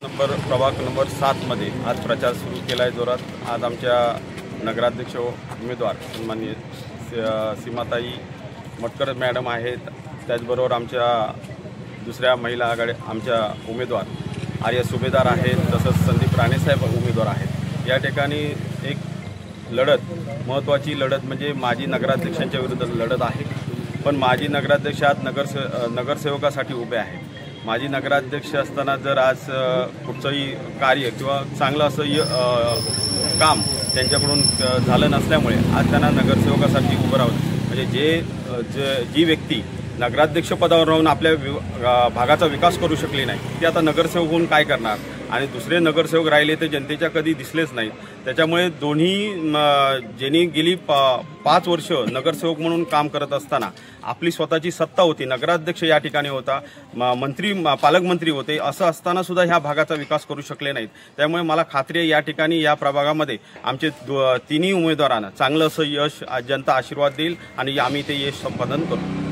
प्रभाग नंबर 7 मध्ये आज प्रचार सुरू केला आहे जोरात। आज आमच्या नगराध्यक्ष उमेदवार सन्माननीय सीमाताई मटकर मॅडम आहेत, त्याचबरोबर आमच्या दुसऱ्या महिला आघाडी आमच्या उमेदवार आर्य सुभेदार आहेत, तसंच संदीप राणेसाहेब उमेदवार आहेत। या ठिकाणी एक महत्त्वाची लढत म्हणजे माजी नगराध्यक्षांच्या विरुद्ध लढत आहे। पण माजी नगराध्यक्ष आज नगरसेवकासाठी उभे आहेत। माजी नगराध्यक्ष असताना जर आज कुठचंही कार्य किंवा चांगलं असं काम त्यांच्याकडून झालं नसल्यामुळे आज त्यांना नगरसेवकासाठी उभं राहावं। म्हणजे जी व्यक्ती नगराध्यक्ष पदावर राहून आपल्या भागाचा विकास करू शकली नाही ती आता नगरसेवक होऊन काय करणार, आणि दुसरे नगरसेवक राहिले ते जनतेच्या कधी दिसलेच नाहीत। त्याच्यामुळे दोन्ही ज्यांनी गेली 5 वर्ष नगरसेवक म्हणून काम करत असताना आपली स्वतःची सत्ता होती, नगराध्यक्ष या ठिकाणी होता, पालकमंत्री होते, असं असताना सुद्धा ह्या भागाचा विकास करू शकले नाहीत। त्यामुळे मला खात्री आहे या ठिकाणी या प्रभागामध्ये आमचे तिन्ही उमेदवारांना चांगलं असं यश जनता आशीर्वाद देईल आणि आम्ही ते यश संपादन करू।